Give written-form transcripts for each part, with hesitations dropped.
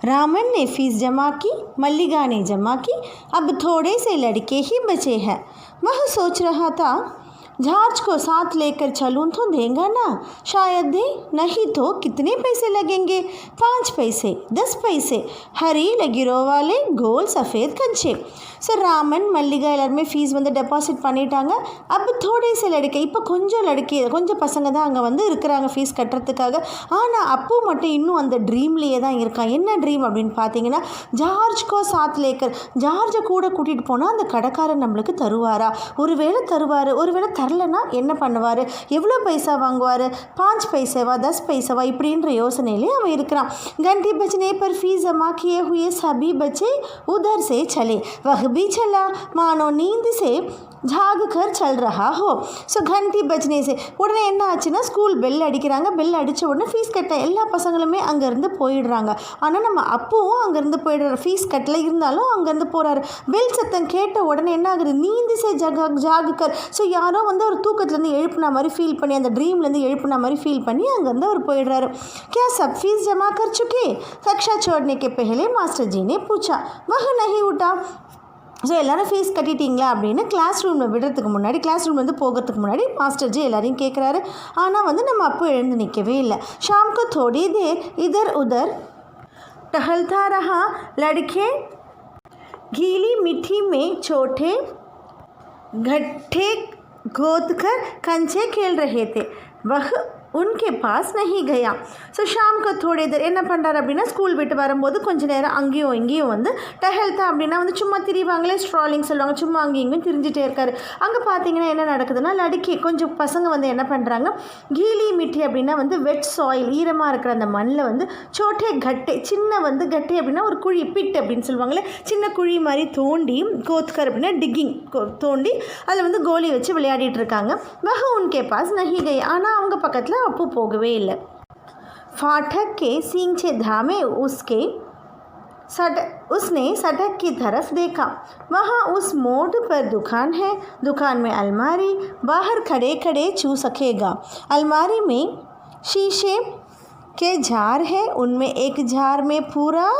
रामन ने फीस जमा की, मल्लिका ने जमा की, अब थोड़े से लड़के ही बचे हैं। वह सोच रहा था, जॉर्ज को साथ लेकर चलूँ तो देगा ना, शायद दे, नहीं तो कितने पैसे लगेंगे, 5 पैसे, 10 पैसे, हरी लकीरों वाले गोल सफ़ेद कंचे। ஸோ ராமன் மல்லிகா எல்லாருமே ஃபீஸ் வந்து டெபாசிட் பண்ணிட்டாங்க. அப்போ தோடே சில லடுக்கை இப்போ கொஞ்சம் பசங்க தான் அங்கே வந்து இருக்கிறாங்க ஃபீஸ் கட்டுறதுக்காக. ஆனால் அப்போ மட்டும் இன்னும் அந்த ட்ரீம்லேயே தான் இருக்கான். என்ன ட்ரீம் அப்படின்னு பார்த்தீங்கன்னா, ஜார்ஜ்கோ சாத் லேக்கர், ஜார்ஜை கூட கூட்டிகிட்டு போனால் அந்த கடைக்காரர் நம்மளுக்கு தருவாரா, ஒருவேளை தருவார், ஒருவேளை தரலைன்னா என்ன பண்ணுவார், எவ்வளோ பைசா வாங்குவார், 5 पैसेवा 10 पैसेवा இப்படின்ற யோசனையிலே அவன் இருக்கிறான். घंटी बजने पर फीस जमा किए हुए सभी बच्चे उधर से चले, वह भी चला मानो नींद से झाग कर चल रहा हो. ஸோ घंटी बजने से உடனே என்ன ஆச்சுன்னா, ஸ்கூல் பெல் அடிக்கிறாங்க. பெல் அடித்த உடனே ஃபீஸ் கட்ட எல்லா பசங்களுமே அங்கேருந்து போயிடுறாங்க. ஆனால் நம்ம அப்பவும் அங்கேருந்து போயிடுறாரு, ஃபீஸ் கட்டல இருந்தாலும் அங்கேருந்து போகிறாரு. பெல் சத்தம் கேட்ட உடனே என்ன ஆகுது, நீந்து சே ஜாகுக்கர். ஸோ யாரோ வந்து ஒரு தூக்கத்துலேருந்து எழுப்புன மாதிரி ஃபீல் பண்ணி, அந்த ட்ரீம்லேருந்து எழுப்புன மாதிரி ஃபீல் பண்ணி அங்கேருந்து அவர் போயிடுறாரு. क्या सब फीस जमा कर चुके, कक्षा छोड़ने के पहले मास्टर जी ने पूछा. वह नहीं उठा. ஸோ எல்லோரும் ஃபீஸ் கட்டிட்டீங்களா அப்படின்னு கிளாஸ் ரூமில் விடுறதுக்கு முன்னாடி, கிளாஸ் ரூம் வந்து போகிறதுக்கு முன்னாடி மாஸ்டர் ஜி எல்லாரையும் கேட்குறாரு. ஆனால் வந்து நம்ம அப்போ எழுந்து நிற்கவே இல்லை. ஷாம் को थोड़ी देर इधर उधर टहलता रहा. लड़के गीली मिट्टी में छोटे गड्ढे खोदकर कंचे खेल रहे थे. वह उनके पास नहीं गया. ஸோ ஷாம்க்கு थोड़ी देर என்ன பண்ணுறாரு அப்படின்னா, ஸ்கூல் விட்டு வரும்போது கொஞ்சம் நேரம் அங்கேயும் இங்கேயும் வந்து டஹெல்தா அப்படின்னா வந்து சும்மா திரிவாங்களே, ஸ்ட்ராலிங் சொல்லுவாங்க, சும்மா அங்கேயும் இங்கேயும் திரிஞ்சிட்டே இருக்காரு. அங்கே பார்த்தீங்கன்னா என்ன நடக்குதுன்னா, லடுக்கி கொஞ்சம் பசங்க வந்து என்ன பண்ணுறாங்க, கீலி மிட்டி அப்படின்னா வந்து வெட் சாயில், ஈரமாக இருக்கிற அந்த மண்ணில் வந்து சோட்டே கட்டை, சின்ன வந்து கட்டை அப்படின்னா ஒரு குழி, பிட் அப்படின்னு சொல்லுவாங்களே, சின்ன குழி மாதிரி தோண்டி, கோத்கர் அப்படின்னா டிக்கிங் தோண்டி அதில் வந்து கோலி வச்சு விளையாடிட்டு இருக்காங்க. வஹ உன்கே பாஸ் நஹி கை. ஆனால் அவங்க பக்கத்தில் அப்போ போகவே இல்லை. फाटक के सींचे धामे उसने सड़क की तरफ देखा. वहाँ उस मोड़ पर दुकान है, दुकान में अलमारी, बाहर खड़े खड़े छू सकेगा. अलमारी में शीशे के जार है, उनमें एक जार में पूरा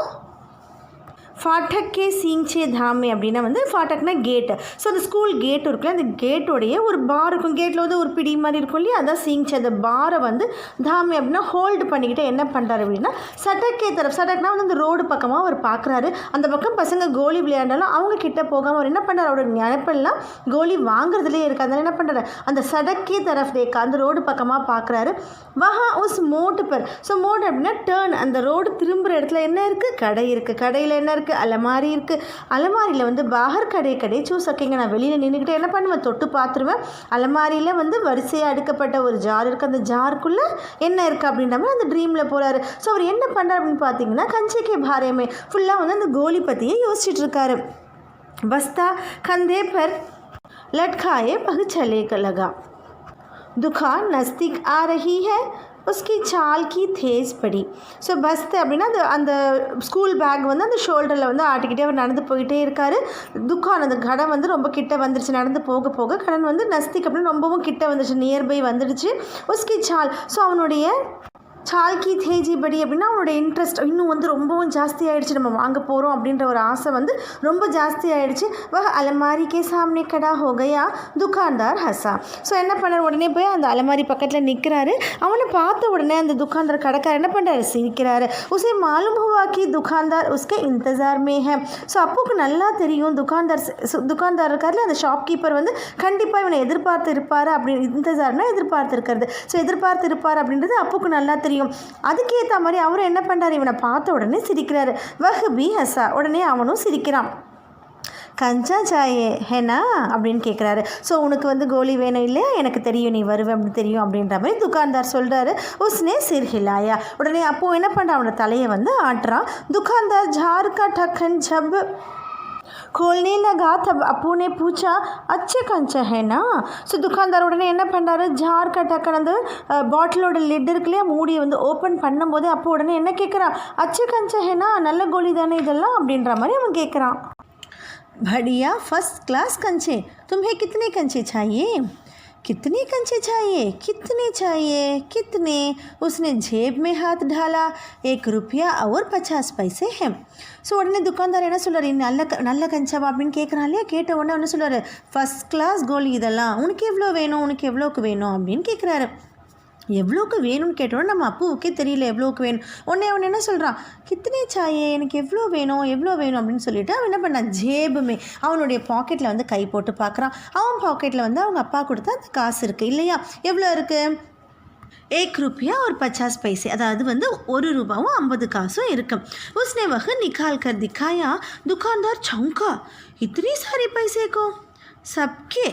ஃபாட்டக்கே சீங்சே தாமே அப்படின்னா வந்து ஃபாட்டக்னா கேட்டு. ஸோ அந்த ஸ்கூல் கேட் இருக்குல்ல, அந்த கேட்டோடைய ஒரு பார் இருக்கும், கேட்டில் வந்து ஒரு பிடி மாதிரி இருக்கும் இல்லையா, அதான் சீங்சே. அந்த பாரை வந்து தாமே அப்படின்னா ஹோல்டு பண்ணிக்கிட்டு என்ன பண்ணுறாரு அப்படின்னா, சட்டக்கே தரப், சட்டக்னா வந்து அந்த ரோடு பக்கமாக அவர் பார்க்குறாரு. அந்த பக்கம் பசங்க கோலி விளையாண்டாலும் அவங்க கிட்ட போகாமல் அவர் என்ன பண்ணுறாரு, அவரோட நினைப்பெல்லாம் கோலி வாங்குறதுலேயே இருக்குது. அதனால் என்ன பண்ணுறாரு, அந்த சடக்கே தரஃப் தேக்கா, அந்த ரோடு பக்கமாக பார்க்குறாரு. வஹா உஸ் மோட்டு பர். ஸோ மோட் அப்படின்னா டேர்ன், அந்த ரோடு திரும்புகிற இடத்துல என்ன இருக்குது, கடை இருக்குது. கடையில் என்ன இருக்குது, அலமாரி இருக்குது. அலமாரியில் வந்து பாகர் கடை சூ சக்கைங்க. நான் வெளியில் நின்றுக்கிட்டே என்ன பண்ணுவேன், தொட்டு பார்த்துருவேன். அலமாரியில் வந்து வரிசையாக அடுக்கப்பட்ட ஒரு ஜார் இருக்குது. அந்த ஜாருக்குள்ளே என்ன இருக்குது அப்படின்ற மாதிரி அந்த ட்ரீமில் போகிறாரு. ஸோ அவர் என்ன பண்ணுறாரு அப்படின்னு பார்த்தீங்கன்னா, கஞ்சிக்கே பாரேமே ஃபுல்லாக வந்து அந்த கோலி பற்றியே யோசிச்சுட்டு இருக்காரு. बस्ता कंधे पर लटकाए वह चले लगा. दुकान नज़दीक आ रही है, उसकी चाल की तेज़ पड़ी. ஸோ பஸ்து அப்படின்னா அந்த ஸ்கூல் பேக் வந்து அந்த ஷோல்டரில் வந்து ஆட்டிக்கிட்டே அவர் நடந்து போயிட்டே இருக்கார். துக்கான், அந்த கடன் வந்து ரொம்ப கிட்ட வந்துருச்சு. நடந்து போக போக கடன் வந்து நஸ்திக் அப்படின்னு ரொம்பவும் கிட்ட வந்துடுச்சு, நியர்பை வந்துடுச்சு. உஸ்கி சால், ஸோ அவனுடைய சால்கி தேஜி படி அப்படின்னா அவனோட இன்ட்ரெஸ்ட் இன்னும் வந்து ரொம்பவும் ஜாஸ்தி ஆகிடுச்சு. நம்ம வாங்க போகிறோம் அப்படின்ற ஒரு ஆசை வந்து ரொம்ப ஜாஸ்தி ஆகிடுச்சு. வஹ அலமாரிக்கே சாமனே கடா ஹோ கயா. துக்கான்தார் ஹசா. ஸோ என்ன பண்ணார், உடனே போய் அந்த அலமாரி பக்கத்தில் நிற்கிறாரு. அவனை பார்த்த உடனே அந்த துக்கான்தார் கடைக்காரர் என்ன பண்ணுறாரு, சிரிக்கிறாரு. உசே மாலும் ஹுவா கி துக்கான்தார் உஸ்கே இந்தசார் மே ஹே. ஸோ அப்போக்கு நல்லா தெரியும், துக்கான்தார் இருக்கார்ல, அந்த ஷாப்கீப்பர் வந்து கண்டிப்பாக இவனை எதிர்பார்த்து இருப்பார் அப்படின்னு. இந்தசார்னா எதிர்பார்த்து இருக்கிறது. ஸோ எதிர்பார்த்து இருப்பார் அப்படின்றது அப்போக்கு நல்லா தெரியும். அதுக்கேற்ற மாதிரி அவரும் என்ன பண்ணுறாரு, இவனை பார்த்த உடனே சிரிக்கிறாரு. வஹ் பி ஹசா, உடனே அவனும் சிரிக்கிறான். கஞ்சா சாயே ஹேனா அப்படின்னு கேட்குறாரு. ஸோ உனக்கு வந்து கோலி வேணும் இல்லையா, எனக்கு தெரியும் நீ வருவே அப்படின்னு தெரியும் அப்படின்ற மாதிரி துக்கான்தார் சொல்கிறாரு. உஸ்னே சிர் ஹிலாயா. உடனே அப்போது என்ன பண்ணுறான், அவனோட தலையை வந்து ஆட்டுறான். துக்கான்தார் ஜார்கா டக்கன் ஜப் खोलने लगा. तब अपू ने पूछा, अच्छे कंचा है ना. ஸோ துக்கான்தார் உடனே என்ன பண்ணுறாரு, ஜார் டக்கன் அந்த பாட்டிலோட லிட் இருக்குல்லையா, மூடியை வந்து ஓப்பன் பண்ணும்போது அப்போ உடனே என்ன கேட்குறான், அச்சே கஞ்சா ஹேனா, நல்ல கோலி தானே இதெல்லாம் அப்படின்ற மாதிரி அவன் கேட்குறான். बढ़िया फर्स्ट क्लास कंचे, तुम्हें कितने कंचे चाहिए. कितने कंचे चाहिए, कितने चाहिए, कितने। उसने जेब में हाथ डाला, 1 रुपया और 50 पैसे हैं. ஸோ உடனே துக்கான்தார் என்ன சொல்கிறார், நல்ல கஞ்சாவா அப்படின்னு கேட்குறான் இல்லையா. கேட்ட உடனே என்ன சொல்கிறாரு, ஃபஸ்ட் கிளாஸ் கோலி இதெல்லாம், உனக்கு எவ்வளோ வேணும், உனக்கு எவ்வளோக்கு வேணும் அப்படின்னு கேட்குறாரு. எவ்வளோக்கு வேணும்னு கேட்டோன்னா நம்ம அப்புவுக்கே தெரியல எவ்வளோக்கு வேணும். அவன் என்ன சொல்கிறான், கித்தனே சாயே, எனக்கு எவ்வளோ வேணும் அப்படின்னு சொல்லிட்டு அவன் என்ன பண்ணான், ஜேபுமே அவனுடைய பாக்கெட்டில் வந்து கை போட்டு பார்க்குறான். அவன் பாக்கெட்டில் வந்து அவங்க அப்பா கொடுத்தா அந்த காசு இருக்குது இல்லையா. எவ்வளோ இருக்குது, 1 रुपया और 50 पैसे, அதாவது வந்து 1 ரூபாவும் 50 காசும் இருக்கு. उसने वह निकाल कर दिखाया. दुकानदार चौंका, इतनी सारे पैसे को सबके.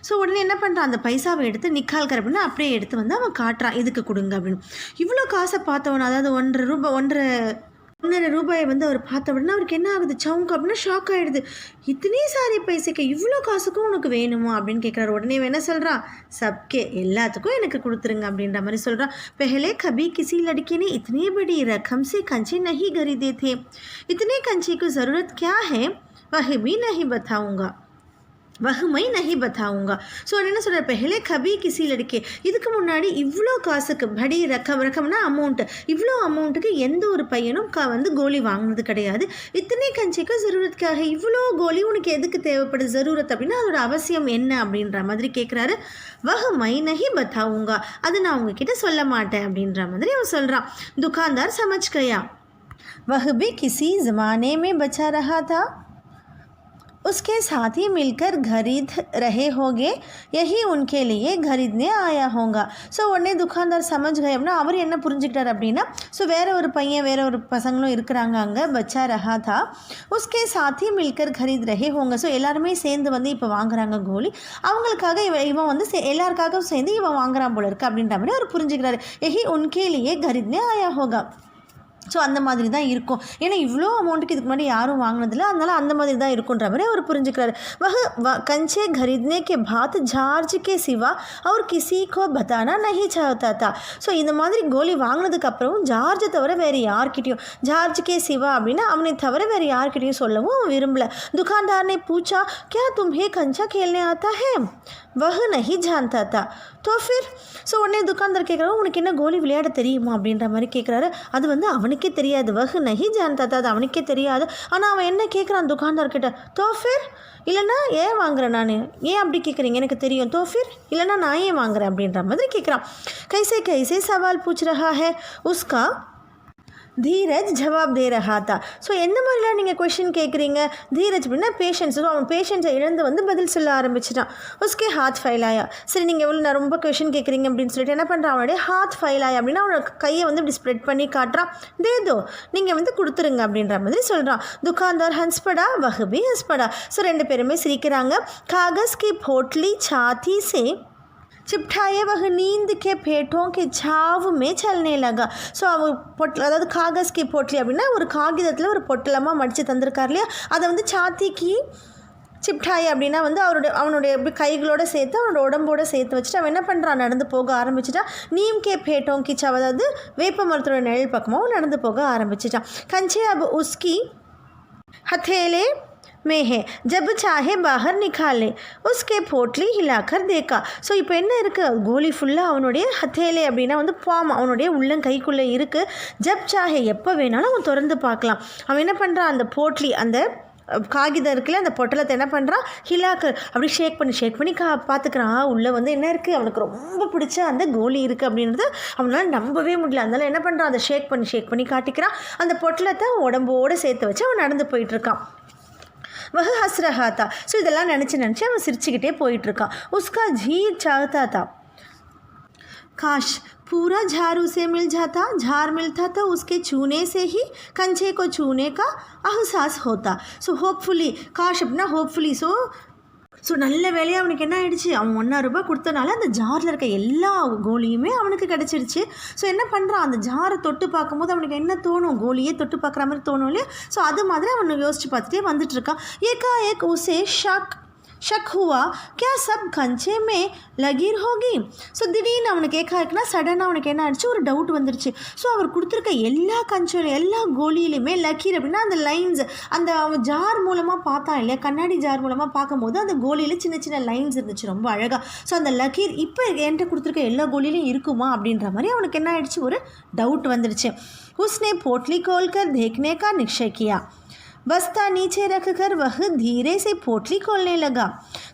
ஸோ உடனே என்ன பண்ணுறான், அந்த பைசாவை எடுத்து நிக்கால்கர் அப்படின்னா அப்படியே எடுத்து வந்து அவன் காட்டுறான், இதுக்கு கொடுங்க அப்படின்னு. இவ்வளோ காசை பார்த்தவன, அதாவது 1.5 ரூபாயை வந்து அவர் பார்த்த உடனே அவருக்கு என்ன ஆகுது, சவுங்க அப்படின்னா ஷாக் ஆகிடுது. இத்தனை சாரி பைசைக்கு இவ்வளோ காசுக்கும் உனக்கு வேணுமா அப்படின்னு கேட்குறாரு. உடனே என்ன சொல்கிறான், சப்கே எல்லாத்துக்கும் எனக்கு கொடுத்துருங்க அப்படின்ற மாதிரி சொல்கிறான். पहले कभी किसी लड़की ने इतनी बड़ी रकम से कंचे नहीं खरीदे थे. इतने कंचे की ज़रूरत क्या है वह भी नहीं बताऊँगा. வகுமை நஹி பத்தாவுங்க. ஸோ என்ன சொல்கிற, பெஹலே கபி கிசி லடிக்கே, இதுக்கு முன்னாடி இவ்வளோ காசுக்கு படி ரக்கம்னா அமௌண்ட்டு, இவ்வளோ அமௌண்ட்டுக்கு எந்த ஒரு பையனும் வந்து கோலி வாங்கினது கிடையாது. இத்தனை கஞ்சிக்கு ஜரூரத்துக்காக, இவ்வளோ கோலி உனக்கு எதுக்கு தேவைப்படுது, ஜரூரத் அப்படின்னா அதோட அவசியம் என்ன அப்படின்ற மாதிரி கேட்குறாரு. வகுமை நஹி பத்தாவுங்க, அது நான் உங்ககிட்ட சொல்ல மாட்டேன் அப்படின்ற மாதிரி அவன் சொல்கிறான். दुकानदार समझ गया वह भी किसी ज़माने में बचा रहा था. उसके साथी मिलकर खरीद रहे होंगे, यही उनके लिए खरीदने आया होगा. ஸோ உடனே துக்கான்தார் சமஜ் கே அப்படின்னா அவர் என்ன புரிஞ்சுக்கிட்டார் அப்படின்னா, ஸோ வேறு ஒரு பையன் வேறு ஒரு பசங்களும் இருக்கிறாங்க அங்கே, பச்சா ரஹா தா உஸ்கே சாத்தி மில்கர் खरीद रहे होंगे. ஸோ எல்லாருமே சேர்ந்து வந்து இப்போ வாங்குறாங்க கோலி, அவங்களுக்காக இவன் வந்து எல்லாருக்காகவும் சேர்ந்து இவன் வாங்குறான் போல இருக்குது அப்படின்ற மாதிரி அவர் புரிஞ்சுக்கிறாரு. यही उनके लिए खरीदने आया होगा. ஸோ அந்த மாதிரி தான் இருக்கும், ஏன்னா இவ்வளோ அமௌண்ட்டுக்கு இதுக்கு முன்னாடி யாரும் வாங்கினதில்ல, அதனால் அந்த மாதிரி தான் இருக்குன்ற மாதிரி அவர் புரிஞ்சுக்கிறாரு. कंचे खरीदने के बाद ஜார்ஜ் के सिवा और किसी को बताना नहीं चाहता था. ஸோ இந்த மாதிரி கோலி வாங்கினதுக்கப்புறம் ஜார்ஜை தவிர வேறு யார்கிட்டையும், ஜார்ஜ் கே சிவா அப்படின்னா அவனை தவிர வேறு யார்கிட்டையும் சொல்லவும் அவன் விரும்பல. दुकानदार ने पूछा, क्या तुम्हें कंचा खेलने आता है? वह नहीं जानता था. तो फिर ஸோ உடனே துக்கான்தார் கேட்குறாரு, உனக்கு என்ன கோலி விளையாட தெரியுமா அப்படின்ற மாதிரி கேட்குறாரு. அது வந்து அவனுக்கே தெரியாது, வஹு நஹி ஜான்தா தா, அது அவனுக்கே தெரியாது. ஆனால் அவன் என்ன கேட்குறான் துக்கான்தார் கிட்ட, தோ ஃபிர் இல்லைனா ஏன் வாங்குறேன் நான், ஏன் அப்படி கேட்குறீங்க, எனக்கு தெரியும், தோ ஃபிர் இல்லைனா நான் ஏன் வாங்குறேன் அப்படின்ற மாதிரி கேட்குறான். கைசே கைசே சவால் பூछ रहा है उसका தீரஜ் ஜவாப் தே ரஹா தா. ஸோ எந்த மாதிரிலாம் நீங்கள் கொஷின் கேட்குறீங்க, தீரஜ் அப்படின்னா பேஷன்ஸ். ஸோ அவன் பேஷன்ஸை இழந்து வந்து பதில் சொல்ல ஆரம்பிச்சிட்டான். உஸ்கே ஹாத் ஃபைல் ஆயா, சரி நீங்கள் எவ்வளோ நான் ரொம்ப கொஷின் கேட்குறீங்க அப்படின்னு சொல்லிட்டு என்ன பண்ணுறான், அவனுடைய ஹாத் ஃபைல் ஆயா அப்படின்னா அவனோட கையை வந்து இப்படி ஸ்ப்ரெட் பண்ணி காட்டுறான். தேதோ நீங்கள் வந்து கொடுத்துருங்க அப்படின்ற மாதிரி சொல்கிறான். துக்கான்தார் ஹன்ஸ்படா வஹபி ஹன்ஸ்படா. ஸோ 2 பேருமே சிரிக்கிறாங்க. காகஸ் கி போட்லி சாத்தி சே चिपटाए वह नींद के पेटों के छाव में चलने लगा. ஸோ அவர் அதாவது காகஸ் கி போட்லி அப்படின்னா ஒரு காகிதத்தில் ஒரு பொட்டலமாக மடித்து தந்திருக்கார் இல்லையா, அதை வந்து சாத்திக்கு சிப்டாய் அப்படின்னா வந்து அவனுடைய கைகளோடு சேர்த்து அவனோட உடம்போடு சேர்த்து வச்சுட்டு அவன் என்ன பண்ணுறான், நடந்து போக ஆரம்பிச்சிட்டான். நீம் கே பேட்டோம் கி சாவ், அதாவது வேப்ப மரத்தோட நிழல் பக்கமாக நடந்து போக ஆரம்பிச்சிட்டான். கஞ்சே அப் உஸ்கி हथेले में है, जब चाहे बाहर निकाले, उसके पोटली हिलाकर देखा. ஸோ இப்போ என்ன இருக்குது, கோலி ஃபுல்லாக அவனுடைய ஹத்தேலே அப்படின்னா வந்து பாம் அவனுடைய உள்ளங்கைக்குள்ளே இருக்குது. ஜப் சாஹே எப்போ வேணாலும் அவன் திறந்து பார்க்கலாம். அவன் என்ன பண்ணுறான், அந்த போட்லி அந்த காகிதம் இருக்குல்ல, அந்த பொட்டலத்தை என்ன பண்ணுறான், ஹிலாக்கர் அப்படி ஷேக் பண்ணி பார்த்துக்கிறான். உள்ளே வந்து என்ன இருக்குது, அவனுக்கு ரொம்ப பிடிச்ச அந்த கோலி இருக்குது அப்படின்றது அவனால் நம்பவே முடியல. அதனால் என்ன பண்ணுறான், அதை ஷேக் பண்ணி காட்டிக்கிறான். அந்த பொட்டலத்தை உடம்போடு சேர்த்து வச்சு அவன் நடந்து போயிட்டுருக்கான். वह हंस रहा था. ஸோ இதெல்லாம் நினச்சி அவன் சிரிச்சுக்கிட்டே போயிட்டுருக்கான். उसका जी चाहता था काश पूरा झाड़ू से मिल जाता, झाड़ मिलता तो उसके छूने से ही कंचे को छूने का एहसास होता. ஸோ ஹோப்ஃபுல்லி, காஷ் அப்படின்னா ஹோப்ஃபுல்லி. ஸோ நல்ல வேலையாக அவனுக்கு என்ன ஆகிடுச்சு, அவன் 1.5 ரூபாய் கொடுத்தனால அந்த ஜாரில் இருக்க எல்லா கோலியுமே அவனுக்கு கிடச்சிருச்சு. ஸோ என்ன பண்ணுறான், அந்த ஜாரை தொட்டு பார்க்கும்போது அவனுக்கு என்ன தோணும், கோலியே தொட்டு பார்க்குற மாதிரி தோணும் இல்லையா. ஸோ அது மாதிரி அவனை யோசித்து பார்த்துட்டே வந்துட்டுருக்கான். ஏகா ஏக் உசே ஷாக் शक हुआ क्या सब कंचे में लकीर होगी. ஸோ திடீர்னு அவனுக்கு கேட்காருக்குன்னா சடனாக அவனுக்கு என்ன ஆயிடுச்சு, ஒரு டவுட் வந்துடுச்சு. ஸோ அவர் கொடுத்துருக்க எல்லா கஞ்சோலையும் எல்லா கோலியிலையுமே லக்கீர் அப்படின்னா அந்த லைன்ஸ், அந்த அவன் ஜார் மூலமாக பார்த்தான் இல்லையா, கண்ணாடி ஜார் மூலமாக பார்க்கும்போது அந்த கோலியில் சின்ன சின்ன லைன்ஸ் இருந்துச்சு ரொம்ப அழகாக. ஸோ அந்த லக்கீர் இப்போ என்கிட்ட கொடுத்துருக்க எல்லா கோலிலையும் இருக்குமா அப்படின்ற மாதிரி அவனுக்கு என்ன ஆயிடுச்சு, ஒரு டவுட் வந்துடுச்சு. उसने पोटली खोलकर देखने का निश्चय किया. बस्ता नीचे रखकर वह धीरे से पोटली खोलने लगा.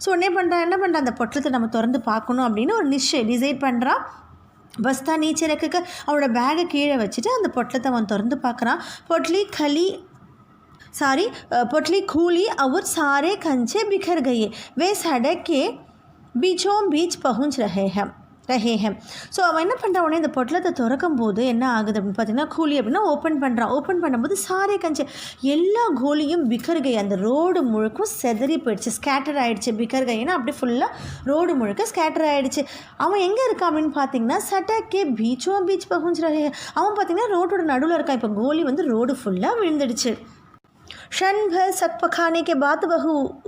ஸோ என்ன பண்ணுறான் அந்த பொட்டலத்தை நம்ம திறந்து பார்க்கணும் அப்படின்னு ஒரு டிசைட் பண்ணுறான். பஸ்தா நீச்சே ரக்க அவனோட பேகை கீழே வச்சுட்டு அந்த பொட்டலத்தை அவன் திறந்து பார்க்குறான். पोटली खुली और सारे कंचे बिखर गए. वे सड़क के बीचों बीच पहुँच रहे हैं. ஸோ அவன் என்ன பண்ணுறான், உடனே இந்த பொட்டலத்தை திறக்கும் போது என்ன ஆகுது அப்படின்னு பார்த்தீங்கன்னா, கூலி அப்படின்னா ஓப்பன் பண்ணும்போது சாரே கஞ்சி எல்லா கோலியும் பிக்கர்கை, அந்த ரோடு முழுக்கும் செதறி போயிடுச்சு, ஸ்கேட்டர் ஆகிடுச்சு. பிக்கர்கைன்னா அப்படியே ஃபுல்லாக ரோடு முழுக்க ஸ்கேட்டர் ஆகிடுச்சு. அவன் எங்கே இருக்கான் அப்படின்னு பார்த்தீங்கன்னா, சட்டக்கே பீச் பகுஞ்சிரே, அவன் பார்த்தீங்கன்னா ரோட்டோட நடுவில் இருக்கான். இப்போ கோலி வந்து ரோடு ஃபுல்லாக விழுந்துடுச்சு. क्षण भर सकपखाने के बाद वह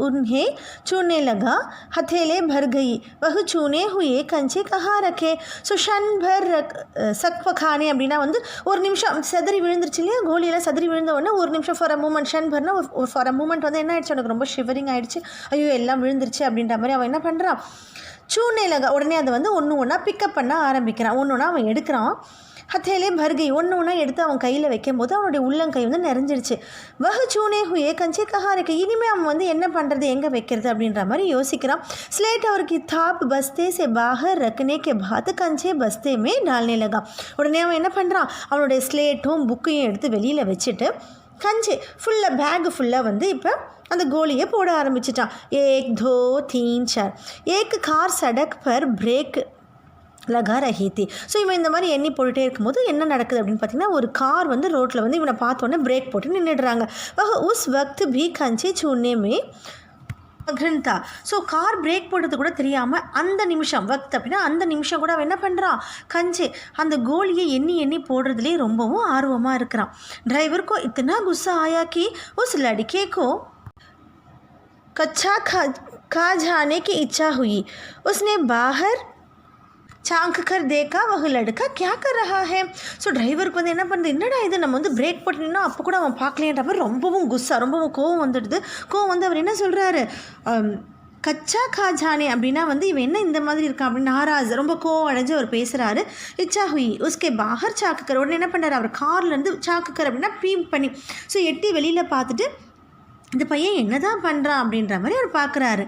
उन्हें छूने लगा. हथेले भर गई. वह छूने हुए कंचे कहाँ रखे. ஸோ ஷன் भर सकपखाने அப்படின்னா வந்து ஒரு நிமிஷம் செதறி விழுந்துருச்சு இல்லையா, கோலியெல்லாம் செதறி விழுந்த உடனே ஒரு நிமிஷம் ஃபார் அ மூமெண்ட், ஷன் भरனா ஒரு ஃபார் அ மூமெண்ட் வந்து என்ன ஆயிடுச்சு, எனக்கு ரொம்ப ஷிவரிங் ஆகிடுச்சு, ஐயோ எல்லாம் விழுந்துருச்சு அப்படின்ற மாதிரி அவன் என்ன பண்ணுறான், சூனே லகா, உடனே அதை வந்து ஒன்று ஒன்றா பிக்கப் பண்ண ஆரம்பிக்கிறான். ஒன்று ஒன்றா அவன் எடுக்கிறான். ஹத்தேலே பர்கை, ஒன்று ஒன்றா எடுத்து அவன் கையில் வைக்கும் போது அவனுடைய உள்ளங்கை வந்து நிறைஞ்சிருச்சு. வஹு சூனே ஹுயே கஞ்சி கஹா இருக்கு. இனிமேல் அவன் வந்து என்ன பண்ணுறது, எங்கே வைக்கிறது அப்படின்ற மாதிரி யோசிக்கிறான். ஸ்லேட் और किताब बस्ते से बाहर रखने के बाद कंचे बस्ते में डालने लगा. உடனே அவன் என்ன பண்ணுறான், அவனுடைய ஸ்லேட்டும் புக்கையும் எடுத்து வெளியில் வச்சுட்டு கஞ்சி ஃபுல்லாக பேகு ஃபுல்லாக வந்து இப்போ அந்த கோலியை போட ஆரம்பிச்சிட்டான். 1 2 3 4. एक कार सड़क पर ब्रेक லகா ரஹி. ஸோ இவன் இந்த மாதிரி எண்ணி போட்டுகிட்டே இருக்கும்போது என்ன நடக்குது அப்படின்னு பார்த்தீங்கன்னா, ஒரு கார் வந்து ரோட்டில் வந்து இவனை பார்த்தோன்னே பிரேக் போட்டு நின்றுடுறாங்க. உஸ் வக்த் பி கஞ்சி சூன்னேமே கிரந்தா. ஸோ கார் பிரேக் போடுறது கூட தெரியாமல் அந்த நிமிஷம் வக்த் அப்படின்னா அந்த நிமிஷம் கூட அவன் என்ன பண்ணுறான், கஞ்சி அந்த கோலியை எண்ணி போடுறதுலேயே ரொம்பவும் ஆர்வமாக இருக்கிறான். டிரைவருக்கோ இத்தனா குஸ்ஸா ஆயா கி உஸ் லடிக்கேக்கோ कच्चा खा जाने की इच्छा हुई. उसने बाहर झांक कर देखा, वह लड़का क्या कर रहा है. ஸோ டிரைவருக்கு வந்து என்ன பண்ணுறது, என்னடா இது நம்ம வந்து பிரேக் போட்டுனா அப்போ கூட அவன் பார்க்கலையன்ற மாதிரி ரொம்பவும் குஸ்ஸா, ரொம்பவும் கோவம் வந்துடுது. கோவம் வந்து அவர் என்ன சொல்கிறாரு, கச்சா காஜானே அப்படின்னா வந்து இவன் என்ன இந்த மாதிரி இருக்கான் அப்படின்னு நாராஜ் ரொம்ப கோவம் அடைஞ்சு அவர் பேசுகிறாரு. இச்சா ஹுயி உஸ்கே பாகர் சாக்குக்கர். உடனே என்ன பண்ணுறாரு, அவர் கார்லேருந்து சாக்குக்கர் அப்படின்னா பீப் பண்ணி ஸோ எட்டி வெளியில் பார்த்துட்டு இந்த பையன் என்ன தான் பண்ணுறான் அப்படின்ற மாதிரி அவர் பார்க்குறாரு.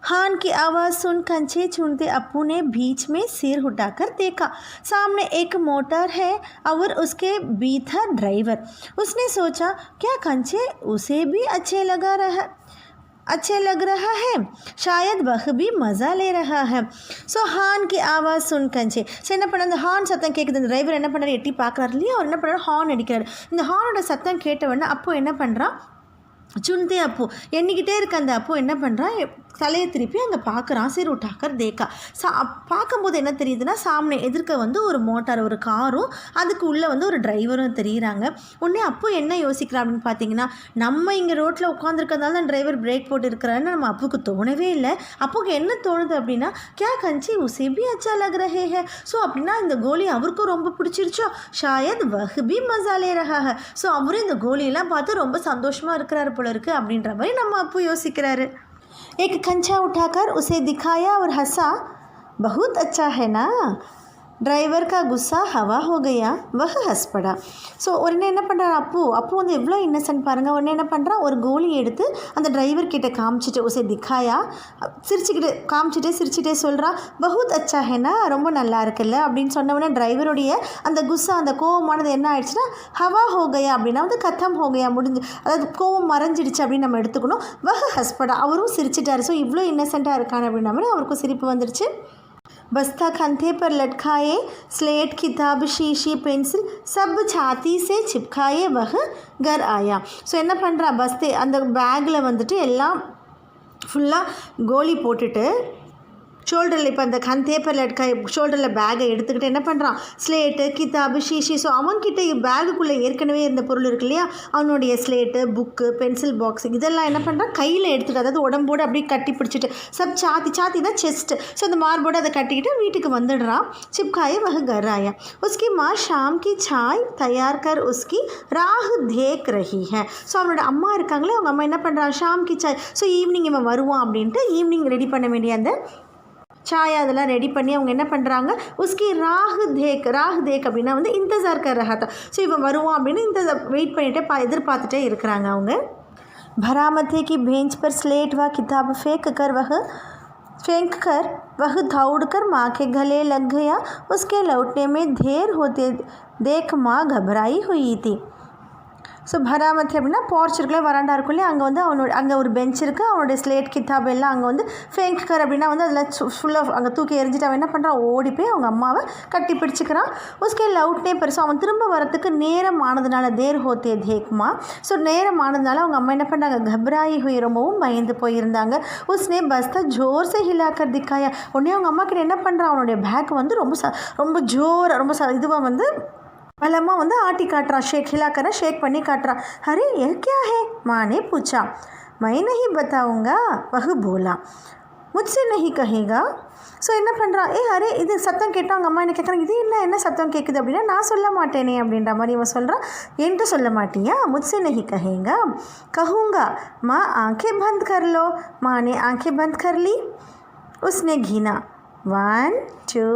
हान की आवाज़ सुन कंचे चुनते अप्पू ने बीच में सिर उठाकर देखा. सामने एक मोटर है और उसके भीतर ड्राइवर. उसने सोचा क्या कंचे उसे भी अच्छे लग रहा है, शायद वह भी मज़ा ले रहा है. ஸோ ஹான் கி ஆவாஸ் சுன் கஞ்சே. ஸோ என்ன பண்ண, அந்த ஹார்ன் சத்தம் கேட்குது. இந்த டிரைவர் என்ன பண்ணுறாரு, எட்டி பார்க்குறாரு இல்லையா, அவர் என்ன பண்ணுறாரு, ஹார்ன் அடிக்கிறாரு. இந்த ஹார்னோட சத்தம் கேட்டவொடனே அப்போ என்ன பண்ணுறான், சுன்தே அப்போ எண்ணிக்கிட்டே இருக்க அந்த அப்போ என்ன பண்ணுறான், தலையை திருப்பி அங்கே பார்க்குறான். சரி உட்டாக்கர் தேக்கா. பார்க்கும்போது என்ன தெரியுதுன்னா, சாமனை எதிர்க்க வந்து ஒரு மோட்டார், ஒரு காரும், அதுக்கு உள்ளே வந்து ஒரு டிரைவரும் தெரியுறாங்க. உடனே அப்போ என்ன யோசிக்கிறான் அப்படின்னு பார்த்தீங்கன்னா, நம்ம இங்கே ரோட்டில் உட்காந்துருக்கிறதால தான் டிரைவர் பிரேக் போட்டு இருக்கிறான்னு நம்ம அப்புக்கு தோணவே இல்லை. அப்போக்கு என்ன தோணுது அப்படின்னா, கே கஞ்சி உசே பி அச்சா லக் ரஹே ஹே. ஸோ அப்படின்னா இந்த கோலி அவருக்கும் ரொம்ப பிடிச்சிருச்சோ, ஷாயத் வஹ் பி மஸா லே ரஹா ஹே. ஸோ அவரும் இந்த கோலியெல்லாம் பார்த்து ரொம்ப சந்தோஷமாக இருக்கிறாரு போல இருக்குது அப்படின்ற மாதிரி நம்ம அப்போ யோசிக்கிறாரு. एक कंचा उठाकर उसे दिखाया और हंसा. बहुत अच्छा है ना. டிரைவர் கா குஸ்ஸா ஹவா ஹோ கயா, வஹ ஹஸ் படா. ஸோ உடனே என்ன பண்ணுறாரு, அப்போ வந்து எவ்வளோ இன்னசென்ட் பாருங்கள். உடனே என்ன பண்ணுறான், ஒரு கோலி எடுத்து அந்த டிரைவர் கிட்ட காமிச்சிட்டு உசே திக்காயா, சிரிச்சுட்டே சொல்கிறான், பஹுத் அச்சா ஹேனா, ரொம்ப நல்லா இருக்குல்ல அப்படின்னு சொன்ன உடனே டிரைவருடைய அந்த குஸ்ஸா, அந்த கோவமானது என்ன ஆயிடுச்சுன்னா, ஹவா ஹோ கயா அப்படின்னா வந்து கத்தம் ஹோ கயா, முடிஞ்சு, அதாவது கோவம் மறைஞ்சிடுச்சு அப்படின்னு நம்ம எடுத்துக்கணும். வஹ ஹஸ் படா, அவரும் சிரிச்சிட்டாரு. ஸோ இவ்வளோ இன்னசென்ட்டாக இருக்கான் அப்படின்ற மாதிரி அவருக்கும் சிரிப்பு வந்துடுச்சு. बस्ता कंधे पर लटकाए, स्लेट किताब शीशी पेंसिल सब छाती से चिपकाए वह घर आया. ஸோ என்ன பண்ணுறா, அந்த பேக்கில் வந்துட்டு எல்லாம் ஃபுல்லாக கோலி போட்டுட்டு ஷோல்டரில் இப்போ அந்த கந்தே पर लटका ஷோல்டரில் பேக்கை எடுத்துக்கிட்டு என்ன பண்ணுறான், ஸ்லேட்டு கிதாபு ஷீஷி. ஸோ அவன்கிட்ட பேகுக்குள்ளே ஏற்கனவே இருந்த பொருள் இருக்கு இல்லையா, அவனுடைய ஸ்லேட்டு புக்கு பென்சில் பாக்ஸ் இதெல்லாம் என்ன பண்ணுறான் கையில் எடுத்துகிட்டு, அதாவது உடம்போடு அப்படியே கட்டி பிடிச்சிட்டு சப் சாத்தி சாத்தி தான் செஸ்ட்டு. ஸோ அந்த மார்போடு அதை கட்டிக்கிட்டு வீட்டுக்கு வந்துடுறான். சிப்காயே वह घर आया. उसकी माँ शाम की चाय तैयार कर उसकी राह देख रही है. ஸோ அவனோட அம்மா இருக்காங்களே, அவங்க அம்மா என்ன பண்ணுறான், ஷாம் கி சாய். ஸோ ஈவினிங் இவன் வருவான் அப்படின்ட்டு ஈவினிங் ரெடி பண்ண வேண்டிய அந்த சாயா அதெல்லாம் ரெடி பண்ணி அவங்க என்ன பண்ணுறாங்க, உஸ்கி ராஹ் தேக் அப்படின்னா வந்து இந்தசார் கர் ரஹா தா. ஸோ இவன் வருவான் அப்படின்னு இந்த வெயிட் பண்ணிகிட்டே எதிர்பார்த்துட்டே இருக்கிறாங்க அவங்க. भरामथे की बेंच पर स्लेट व किताब फेंक कर वह दौड़ कर माँ के गले लग गया. उसके लौटने में देर होते देख माँ घबराई हुई थी. ஸோ பராமத்தி அப்படின்னா போர்ச் இருக்குல்ல, வராண்டா இருக்குல்ல, அங்கே வந்து அங்கே ஒரு பெஞ்ச் இருக்குது, அவனுடைய ஸ்லேட் கித்தாப் எல்லாம் அங்கே வந்து ஃபேங்க்கர் அப்படின்னா வந்து அதில் ஃபுல்லாக அங்கே தூக்கி எரிஞ்சிட்டு அவன் என்ன பண்ணுறான், ஓடி போய் அவங்க அம்மாவை கட்டி பிடிச்சிக்கிறான். உஸ்கே லவுட்னே பெருசாக அவன் திரும்ப வரத்துக்கு நேரம் ஆனதுனால தேர் ஹோத்தே தேக்மா. ஸோ நேரம் ஆனதுனால அவங்க அம்மா என்ன பண்ணாங்க, கப்ராயி ஹுய் ரொம்பவும் பயந்து போயிருந்தாங்க. உஸ்னே பஸ்தா ஜோர் சே ஹிலாக்கர் திக்காயா. உடனே அவங்க அம்மா கிட்ட என்ன பண்ணுறான், அவனுடைய பேக் வந்து ரொம்ப ஜோர் ரொம்ப இதுவாக வந்து பலமாக வந்து ஆட்டி காட்டுறான், ஷேக் ஹிலாக்கரை ஷேக் பண்ணி காட்டுறான். அரே ये क्या है, माँ ने पूछा. मैं नहीं बताऊँगा, वह बोला. मुझसे नहीं कहेगा. ஸோ என்ன பண்ணுறான், அரே இது சத்தம் கேட்டால் அவங்க அம்மா என்ன கேட்குறாங்க, இது என்ன சத்தம் கேட்குது அப்படின்னா, நான் சொல்ல மாட்டேனே அப்படின்ற மாதிரி இவன் சொல்கிறான். என்கிட்ட சொல்ல மாட்டியா, मुझसे नहीं कहेगा. कहूँगा. माँ आँखें बंद कर लो. माँ ने आँखें बंद कर ली. उसने घिना. 1 2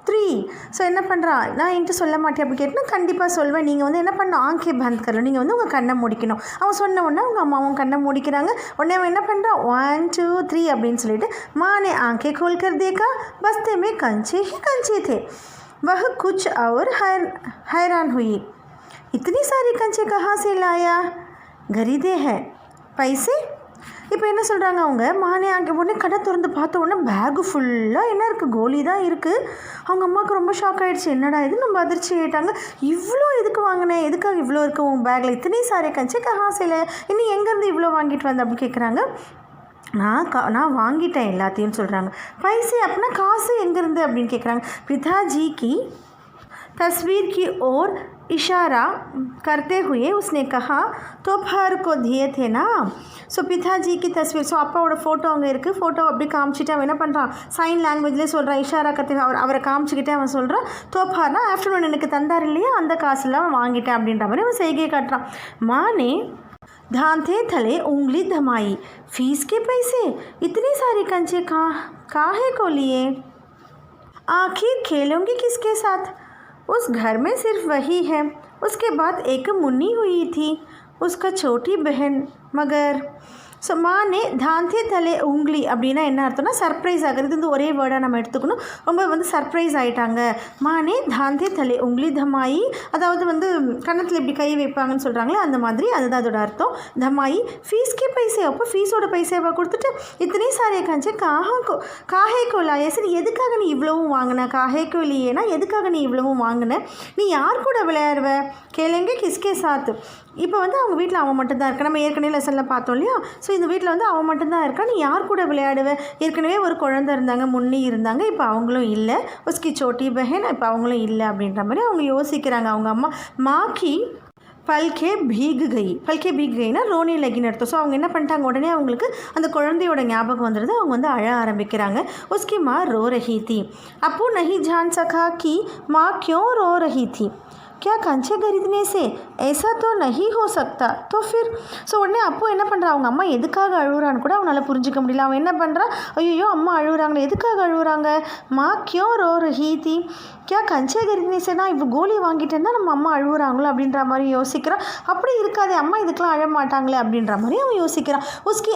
3. ஸோ என்ன பண்ணுறான், நான் என்கிட்ட சொல்ல மாட்டேன் அப்படி கேட்டால் கண்டிப்பாக சொல்வேன், நீங்கள் வந்து என்ன பண்ணணும், ஆங்கே பந்த் கரணும், நீங்கள் வந்து உங்கள் கண்ணை முடிக்கணும். அவன் சொன்ன உடனே அவங்க அம்மாவும் கண்ணை முடிக்கிறாங்க. உடனே அவன் என்ன பண்ணுறான், 1 2 3 அப்படின்னு சொல்லிட்டு மானே ஆங்கே खोल कर देखा. बस्ते में कंचे ही कंचे थे. वह कुछ और हैरान हुई. इतनी सारी कंचे कहाँ से लाया, खरीदे हैं, पैसे. இப்போ என்ன சொல்கிறாங்க அவங்க, மானே அங்கே உடனே கடை திறந்து பார்த்த உடனே பேகு ஃபுல்லாக என்ன இருக்குது, கோலி தான் இருக்குது. அவங்க அம்மாவுக்கு ரொம்ப ஷாக் ஆகிடுச்சு, என்னடா இது, நம்ம அதிர்ச்சி ஆகிட்டாங்க. இவ்வளோ எதுக்கு வாங்கினேன், எதுக்காக இவ்வளோ இருக்குது உங்கள் பேக்கில், இத்தனை சாரே கஞ்சி கஹாசில், இன்னும் எங்கேருந்து இவ்வளோ வாங்கிட்டு வந்த அப்படின்னு கேட்குறாங்க. நான் வாங்கிட்டேன் எல்லாத்தையும் சொல்கிறாங்க. பைசே அப்படின்னா காசு எங்கேருந்து அப்படின்னு கேட்குறாங்க. பிதாஜி की तस्वीर की ओर इशारा करते हुए उसने कहा, दोपहर को दिए थे ना. ஸோ பிதாஜி கி தஸ்வீர். ஸோ அப்பாவோட ஃபோட்டோ அங்கே இருக்குது. ஃபோட்டோ அப்படி காமிச்சிட்டு அவன் என்ன பண்ணுறான், சைன் லாங்குவேஜ்லேயே சொல்கிறான், இஷாரா கற்று அவரை காமிச்சிக்கிட்டே அவன் சொல்கிறான், தோப்பார்னா ஆஃப்டர்நூன் எனக்கு தந்தார் இல்லையா, அந்த காசுலாம் அவன் வாங்கிட்டேன் அப்படின்ற மாதிரி அவன் செய்கையை காட்டுறான். மானே धांधे थले उंगली धमाई. फीस के पैसे, इतनी सारी कंचे काहे को लिए, आखिर खेलूँगी किसके साथ. उस घर में सिर्फ वही है. उसके बाद एक मुन्नी हुई थी, उसका छोटी बहन. मगर ஸோ மானே தாந்தே தலே உங்லி அப்படின்னா என்ன அர்த்தம்னா சர்ப்ரைஸ் ஆகிறது. வந்து ஒரே வேர்டாக நம்ம எடுத்துக்கணும். ரொம்ப வந்து சர்ப்ரைஸ் ஆகிட்டாங்க. மானே தாந்தே தலே உங்லி தமாயி, அதாவது வந்து கன்னத்தில் இப்படி கை வைப்பாங்கன்னு சொல்கிறாங்களே அந்த மாதிரி, அதுதான் அதோட அர்த்தம். தமாயி ஃபீஸ்க்கே பைசே. அப்போ ஃபீஸோட பைசாவை கொடுத்துட்டு இத்தனை சாரே காஞ்சே காஹேக்கோ லாயே. சரி எதுக்காக நீ இவ்வளவும் வாங்கின, காஹேக்கோ இல்லையேனா எதுக்காக நீ இவ்வளவும் வாங்கின, நீ யார் கூட விளையாடுவ, கேளுங்க கிஸ்கே சாத்து. இப்போ வந்து அவங்க வீட்டில் அவன் மட்டும்தான் இருக்கா. நம்ம ஏற்கனவே லெசனில் பார்த்தோம் இல்லையா. ஸோ இந்த வீட்டில் வந்து அவன் மட்டும்தான் இருக்கா. நீ யார் கூட விளையாடுவ, ஏற்கனவே ஒரு குழந்தை இருந்தாங்க, முன்னி இருந்தாங்க, இப்போ அவங்களும் இல்லை. உஸ்கி சோட்டி பஹன், இப்போ அவங்களும் இல்லை அப்படின்ற மாதிரி அவங்க யோசிக்கிறாங்க. அவங்க அம்மா மாக்கி பல்கே பீக் கைனா ரோனி லகின்னு அர்த்தம். ஸோ அவங்க என்ன பண்ணிட்டாங்க, உடனே அவங்களுக்கு அந்த குழந்தையோட ஞாபகம் வந்துடுது. அவங்க வந்து அழ ஆரம்பிக்கிறாங்க. உஸ்கி மா ரோ ரஹி थी. அப்போ नहीं जान सका कि माँ क्यों रो रही थी. क्या कंचे खरीदने से ऐसा तो नहीं हो सकता. तो फिर ஸோ உடனே அப்போ என்ன பண்ணுறான், அவங்க அம்மா எதுக்காக அழுகுறான்னு கூட அவனால் புரிஞ்சிக்க முடியல. அவன் என்ன பண்ணுறான், ஐயோ அம்மா அழுகுறாங்களே, எதுக்காக அழுகுறாங்க, மா கியோ ரோ ரஹி தி, கியா கஞ்சே खरीदने से, நான் இப்போ கோலி வாங்கிட்டேன்னா நம்ம அம்மா அழுகுறாங்களோ அப்படின்ற மாதிரி யோசிக்கிறான். அப்படி இருக்காதே, அம்மா இதுக்கெலாம் அழ மாட்டாங்களே அப்படின்ற மாதிரி அவன் யோசிக்கிறான். उसकी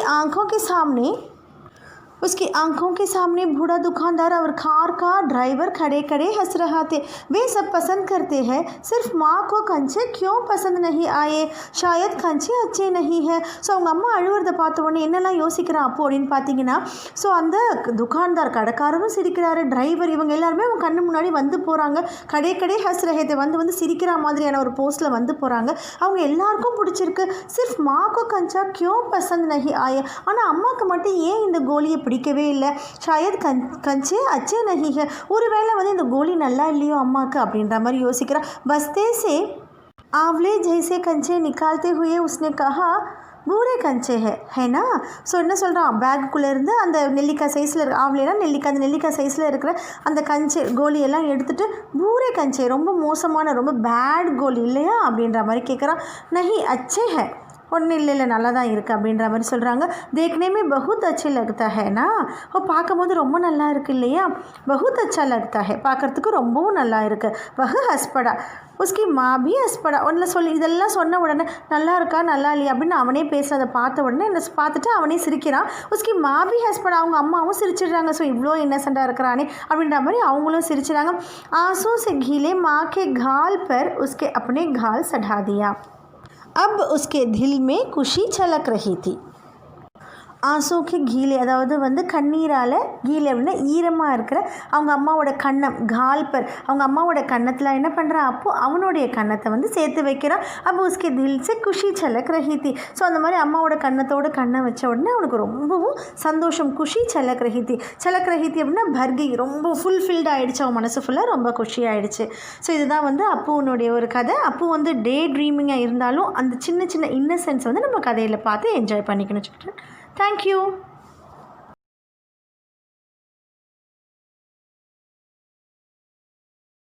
आंखों के सामने बूढ़ा दुकानदार और कार का ड्राइवर खड़े हंस रहा थे. वे सब पसंद करते हैं, सिर्फ माँ को कंचे क्यों पसंद नहीं आए, शायद कंचे अच्छे नहीं है. ஸோ அவங்க அம்மா அழுவுறதை பார்த்த உடனே என்னெல்லாம் யோசிக்கிறான் அப்போ அப்படின்னு பார்த்தீங்கன்னா, ஸோ அந்த துக்கான்தார் கடைக்காரரும் சிரிக்கிறாரு, டிரைவர், இவங்க எல்லாருமே அவங்க கண்ணு முன்னாடி வந்து போகிறாங்க. கடை ஹஸ் ரஹேத்தை வந்து சிரிக்கிற மாதிரியான ஒரு போஸ்ட்டில் வந்து போகிறாங்க. அவங்க எல்லாருக்கும் பிடிச்சிருக்கு. சிர்ஃப் மாக்கோ கஞ்சா கியோ பசந்த் நஹி ஆயே. ஆனால் அம்மாவுக்கு மட்டும் ஏன் இந்த கோலியை பிடிக்கவே இல்லை. ஷாயத் கஞ்சே அச்சே நஹி ஹை, ஒருவேளை வந்து இந்த கோலி நல்லா இல்லையோ அம்மாவுக்கு அப்படின்ற மாதிரி யோசிக்கிறா. பஸ்தே சே आंवले जैसे कंचे निकालते हुए उसने कहा பூரே கஞ்சே ஹேனா. ஸோ என்ன சொல்கிறான், பேக்குள்ளேருந்து அந்த நெல்லிக்காய் சைஸில் இருக்க ஆவலேனா நெல்லிக்காய், அந்த நெல்லிக்காய் சைஸில் இருக்கிற அந்த கஞ்சே கோலியெல்லாம் எடுத்துகிட்டு பூரே கஞ்சே ரொம்ப மோசமான ரொம்ப பேட் கோலி இல்லையா அப்படின்ற மாதிரி கேட்குறான். நஹி அச்சே ஹே, ஒன்றும் இல்லை நல்லா தான் இருக்குது அப்படின்ற மாதிரி சொல்கிறாங்க. தேக்னேமே பகுத் அச்சே லக்தா ஹேனா, பார்க்கும்போது ரொம்ப நல்லா இருக்குது இல்லையா. பகுத் அச்சா லக்தா ஹே, பார்க்குறதுக்கு ரொம்பவும் நல்லா இருக்குது. வஹ் ஹஸ்படா உஸ்கி மாபி ஹஸ்படா, ஒன்றில் சொல்லி இதெல்லாம் சொன்ன உடனே நல்லா இருக்கா நல்லா இல்லையா அப்படின்னு அவனே பேசுகிறத பார்த்த உடனே என்ன பார்த்துட்டு அவனே சிரிக்கிறான். உஸ்கி மாபி ஹஸ்படா, அவங்க அம்மாவும் சிரிச்சிடுறாங்க. ஸோ இவ்வளோ இன்னசென்ட்டாக இருக்கிறானே அப்படின்ற மாதிரி அவங்களும் சிரிச்சிடுறாங்க. ஆசூ से घिले माँ के गाल पर उसके अपने गाल सढ़ा दिया. अब उसके दिल में खुशी छलक रही थी. ஆசோக்கு கீழே, அதாவது வந்து கண்ணீரால் கீழே அப்படின்னா ஈரமாக இருக்கிற அவங்க அம்மாவோட கன்னம், கால்பர் அவங்க அம்மாவோட கன்னத்தில் என்ன பண்ணுறான், அப்போது அவனுடைய கன்னத்தை வந்து சேர்த்து வைக்கிறான். அப்போ உஸ்கே தில் சே குஷி சலக் ரஹித்தி. ஸோ அந்த மாதிரி அம்மாவோட கன்னத்தோடு கண்ணை வச்ச உடனே அவனுக்கு ரொம்பவும் சந்தோஷம். குஷி சலக் ரஹித்தி, சலக் ரஹித்தி அப்படின்னா பர்கி, ரொம்ப ஃபுல்ஃபில்ட் ஆகிடுச்சு, அவன் மனசு ஃபுல்லாக ரொம்ப குஷி ஆகிடுச்சு. ஸோ இதுதான் வந்து அப்புனுடைய ஒரு கதை. அப்பு வந்து டே ட்ரீமிங்காக இருந்தாலும் அந்த சின்ன சின்ன இன்னசென்ஸ் வந்து நம்ம கதையில் பார்த்து என்ஜாய் பண்ணிக்கணும். Thank you.